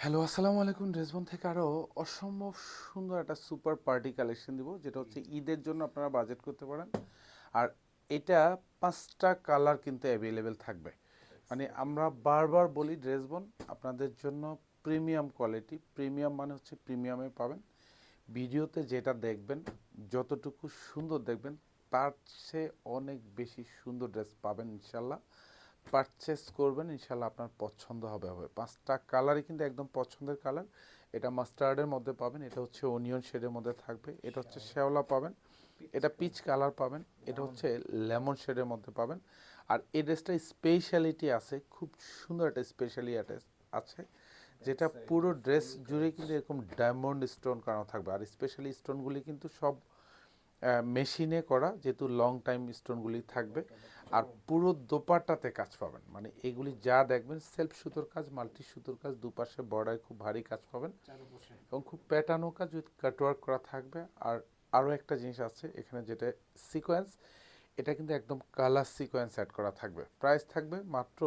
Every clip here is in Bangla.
হ্যালো, আসসালামু আলাইকুম। ড্রেসবন থেকে আরও অসম্ভব সুন্দর একটা সুপার পার্টি কালেকশন দিব, যেটা হচ্ছে ঈদের জন্য আপনারা বাজেট করতে পারেন। আর এটা 5টা কালার কিন্তু অ্যাভেলেবেল থাকবে। মানে আমরা বারবার বলি ড্রেসবন আপনাদের জন্য প্রিমিয়াম কোয়ালিটি। প্রিমিয়াম মানে হচ্ছে প্রিমিয়ামে পাবেন। ভিডিওতে যেটা দেখবেন, যতটুকু সুন্দর দেখবেন, তার চেয়ে অনেক বেশি সুন্দর ড্রেস পাবেন ইনশাল্লাহ। পারচেস করবেন ইনশাল্লাহ আপনার পছন্দ হবে 5টা কালারই কিন্তু একদম পছন্দের কালার। এটা মাস্টার্ডের মধ্যে পাবেন, এটা হচ্ছে অনিয়ন শেডের মধ্যে থাকবে, এটা হচ্ছে শ্যাওলা পাবেন, এটা পিচ কালার পাবেন, এটা হচ্ছে লেমন শেডের মধ্যে পাবেন। আর এই ড্রেসটা স্পেশালিটি আছে, খুব সুন্দর একটা স্পেশালিটি আছে, যেটা পুরো ড্রেস জুড়ে কিন্তু এরকম ডায়মন্ড স্টোন করানো থাকবে। আর স্পেশালি স্টোনগুলি কিন্তু সব মেশিনে করা, যেহেতু লং টাইম স্টোনগুলি থাকবে। আর পুরো দোপাট্টাতে কাজ পাবেন, মানে এগুলি যা দেখবেন সেলফ সুতোর কাজ, মাল্টি সুতোর কাজ, দুপাশে বর্ডারে খুব ভারী কাজ পাবেন এবং খুব প্যাটার্নো কাজ উইথ কাটওয়ার্ক করা থাকবে। আর আরও একটা জিনিস আছে এখানে, যেটা সিকোয়েন্স, এটা কিন্তু একদম কালার সিকোয়েন্স অ্যাড করা থাকবে। প্রাইস থাকবে মাত্র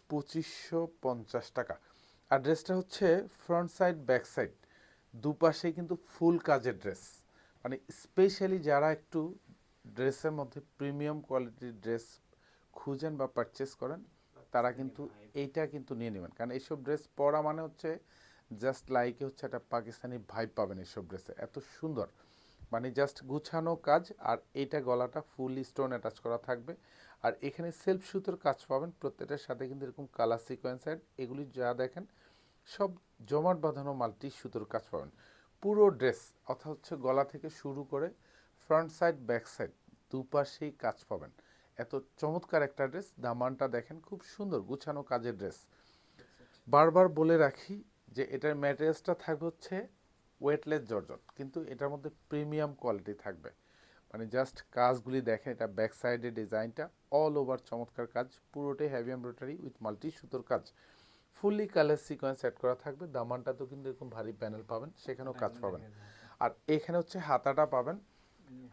2550 টাকা। আর ড্রেসটা হচ্ছে ফ্রন্ট সাইড ব্যাক সাইড দুপাশেই কিন্তু ফুল কাজের ড্রেস। মানে স্পেশালি যারা একটু ড্রেসের মধ্যে প্রিমিয়াম কোয়ালিটির ড্রেস খুঁজেন বা পারচেস করেন, তারা কিন্তু এইটা কিন্তু নিয়ে নেবেন। কারণ এইসব ড্রেস পরা মানে হচ্ছে জাস্ট লাইকে হচ্ছে একটা পাকিস্তানি ভাইব পাবেন এইসব ড্রেসে, এত সুন্দর। মানে জাস্ট গুছানো কাজ। আর এইটা গলাটা ফুল স্টোন অ্যাটাচ করা থাকবে। আর এখানে সেলফ সুতোর কাজ পাবেন, প্রত্যেকটার সাথে কিন্তু এরকম কালার সিকোয়েন্স অ্যাড, এগুলি যা দেখেন সব জমাট বাঁধানো মাল্টি সুতোর কাজ পাবেন পুরো ড্রেস। অর্থাৎ হচ্ছে গলা থেকে শুরু করে ফ্রন্ট সাইড ব্যাক সাইড দুপাশেই কাজ পাবেন। এত চমৎকার একটা ড্রেস। দামানটা দেখেন, খুব সুন্দর গুছানো কাজের ড্রেস। বারবার বলে রাখি যে এটার ম্যাটেরিয়ালসটা থাকবে হচ্ছে ওয়েটলেস জর্জট, কিন্তু এটার মধ্যে প্রিমিয়াম কোয়ালিটি থাকবে। মানে জাস্ট কাজগুলি দেখেন, এটা ব্যাক সাইডের ডিজাইনটা অল ওভার চমৎকার কাজ, পুরোটাই হেভি এমব্রয়ডারি উইথ মাল্টি সুতোর কাজ, ফুললি কালার সিকোয়েন্স অ্যাড করা থাকবে। দামানটাতেও কিন্তু এরকম ভারী প্যানেল পাবেন, সেখানেও কাজ পাবেন। আর এখানে হচ্ছে হাতাটা পাবেন,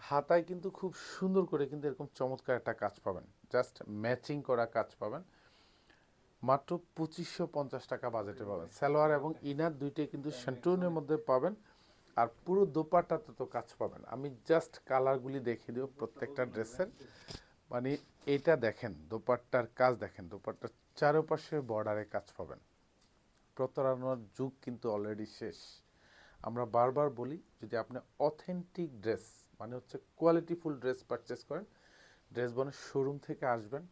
হাতায় কিন্তু খুব সুন্দর করে কিন্তু এরকম চমৎকার একটা কাজ পাবেন, জাস্ট ম্যাচিং করা কাজ পাবেন। মাত্র 2550 টাকা বাজেটে পাবেন। সালোয়ার এবং ইনার দুইটাই কিন্তু শান্টুনের মধ্যে পাবেন। আর পুরো দোপাট্টাতে তো কাজ পাবেন। আমি জাস্ট কালারগুলি দেখিয়ে দেব প্রত্যেকটা ড্রেসের। মানে এটা দেখেন, দোপাট্টার কাজ দেখেন, দোপাট্টার চারপাশে বর্ডারে কাজ পাবেন। প্রতারণার যুগ কিন্তু অলরেডি শেষ। আমরা বারবার বলি, যদি আপনি অথেন্টিক ড্রেস মানে হচ্ছে কোয়ালিটিফুল ড্রেস পারচেস করেন, ড্রেস বনের শোরুম থেকে আসবেন,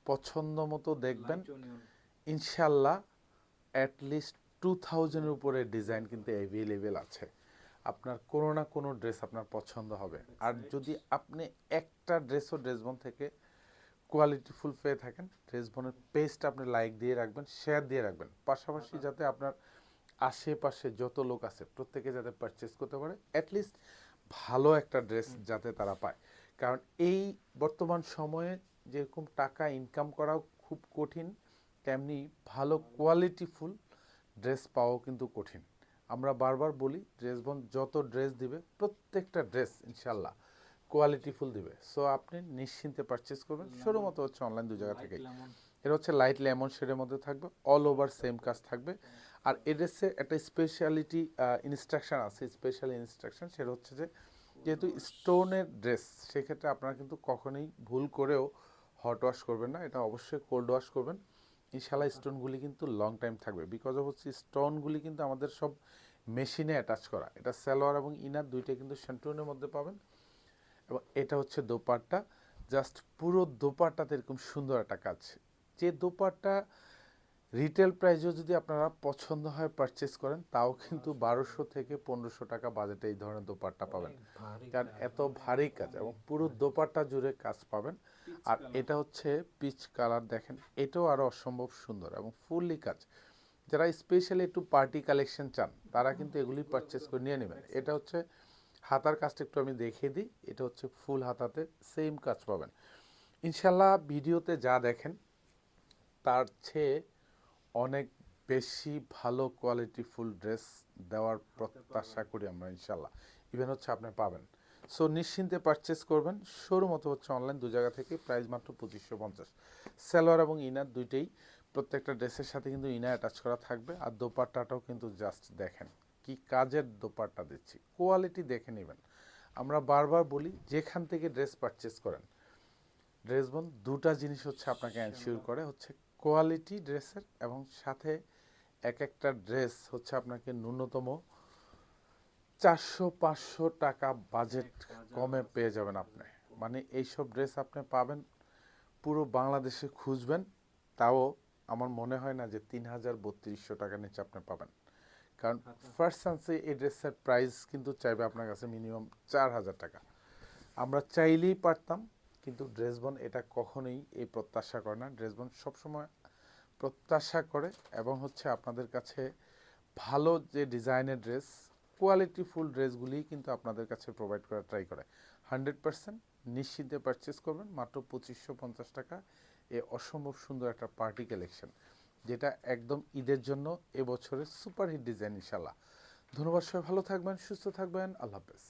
পছন্দ মতো দেখবেন, ইনশাল্লাহ অ্যাটলিস্ট 2000-এর উপরে ডিজাইন কিন্তু অ্যাভেলেবেল আছে। আপনার কোনো না কোনো ড্রেস আপনার পছন্দ হবে। আর যদি আপনি একটা ড্রেসও ড্রেসবন থেকে কোয়ালিটিফুল পেয়ে থাকেন, ড্রেসবনের পেজটা আপনি লাইক দিয়ে রাখবেন, শেয়ার দিয়ে রাখবেন, পাশাপাশি যাতে আপনার আশেপাশে যত লোক আছে প্রত্যেকে যাতে পারচেস করতে পারে, অ্যাটলিস্ট ভালো একটা ড্রেস যাতে তারা পায়। কারণ এই বর্তমান সময়ে যেরকম টাকা ইনকাম করাও খুব কঠিন, তেমনি ভালো কোয়ালিটিফুল ড্রেস পাওয়াও কিন্তু কঠিন। আমরা বারবার বলি ড্রেসবন যত ড্রেস দিবে, প্রত্যেকটা ড্রেস ইনশাল্লাহ কোয়ালিটিফুল দিবে। সো আপনি নিশ্চিন্তে পারচেস করবেন। শোরুম মতো হচ্ছে অনলাইন, দু জায়গা থেকেই। এটা হচ্ছে লাইট লেমন শেডের মধ্যে থাকবে, অল ওভার সেম কাজ থাকবে। আর এড্রেসে একটা স্পেশালিটি ইনস্ট্রাকশন আছে, স্পেশাল ইনস্ট্রাকশন, সেটা হচ্ছে যে যেহেতু স্টোনের ড্রেস, সেক্ষেত্রে আপনারা কিন্তু কখনোই ভুল করেও হট ওয়াশ করবেন না, এটা অবশ্যই কোল্ড ওয়াশ করবেন। ইনশাল্লাহ স্টোনগুলি কিন্তু লং টাইম থাকবে, বিকজ অফ হচ্ছে স্টোনগুলি কিন্তু আমাদের সব মেশিনে অ্যাটাচ করা। এটা সালোয়ার এবং ইনার দুইটাই কিন্তু শান্টুনের মধ্যে পাবেন। এবং এটা হচ্ছে দোপাট্টা, জাস্ট পুরো দোপাট্টাতে এরকম সুন্দর একটা কাজ। যে দোপাট্টা রিটেল প্রাইসেও যদি আপনারা পছন্দ হয় পারচেস করেন, তাও কিন্তু 1200 থেকে 1500 টাকা বাজেটে এই ধরনের দোপাট্টা পাবেন। কারণ এত ভারী কাজ এবং পুরো দোপাট্টা জুড়ে কাজ পাবেন। আর এটা হচ্ছে পিচ কালার, দেখেন এটাও আরও অসম্ভব সুন্দর এবং ফুললি কাজ। যারা স্পেশালি একটু পার্টি কালেকশন চান, তারা কিন্তু এগুলি পারচেস করে নিয়ে নেবেন। এটা হচ্ছে হাতার কাজটা একটু আমি দেখিয়ে দিই, এটা হচ্ছে ফুল হাতাতে সেম কাজ পাবেন। ইনশাল্লাহ ভিডিওতে যা দেখেন তার চেয়ে অনেক বেশি ভালো কোয়ালিটিফুল ড্রেস দেওয়ার প্রত্যাশা করি আমরা ইনশাল্লাহ। ইভেন হচ্ছে আপনি পাবেন। সো নিশ্চিন্তে পারচেস করবেন। শোরুম মতো হচ্ছে অনলাইন, দু জায়গা থেকে। প্রাইস মাত্র 2550। সালোয়ার এবং ইনার দুইটাই প্রত্যেকটা ড্রেসের সাথে কিন্তু ইনার অ্যাটাচ করা থাকবে, আর দোপাট্টাটাও কিন্তু জাস্ট দেখেন কি কাজের দোপাট্টা দিচ্ছি, কোয়ালিটি দেখে নেবেন। আমরা বারবার বলি যেখান থেকে ড্রেস পারচেস করেন, ড্রেস বোন দুটা জিনিস হচ্ছে আপনাকে এনশিওর করে, হচ্ছে কোয়ালিটি ড্রেসের, এবং সাথে এক একটা ড্রেস হচ্ছে আপনাকে ন্যূনতম 400-500 টাকা বাজেট কমে পেয়ে যাবেন আপনি। মানে এইসব ড্রেস আপনি পাবেন পুরো বাংলাদেশে খুঁজবেন, তাও আমার মনে হয় না যে 3000-3200 টাকার নিচে আপনি পাবেন। কারণ ফার্স্ট চান্সে এই ড্রেসের প্রাইস কিন্তু চাইবে আপনার কাছে মিনিমাম 4000 টাকা। আমরা চাইলেই পারতাম, কিন্তু ড্রেসবন এটা কখনোই এই প্রত্যাশা করে না। ড্রেসবন সবসময় প্রত্যাশা করে এবং হচ্ছে আপনাদের কাছে ভালো যে ডিজাইনের ড্রেস, কোয়ালিটিফুল ড্রেসগুলিই কিন্তু আপনাদের কাছে প্রোভাইড করা ট্রাই করে। 100% নিশ্চিন্তে পারচেস করবেন মাত্র 2550 টাকা। এ অসম্ভব সুন্দর একটা পার্টি কালেকশন, যেটা একদম ঈদের জন্য এবছরের সুপারহিট ডিজাইন ইনশাল্লাহ। ধন্যবাদ, সবাই ভালো থাকবেন, সুস্থ থাকবেন, আল্লাহ হাফেজ।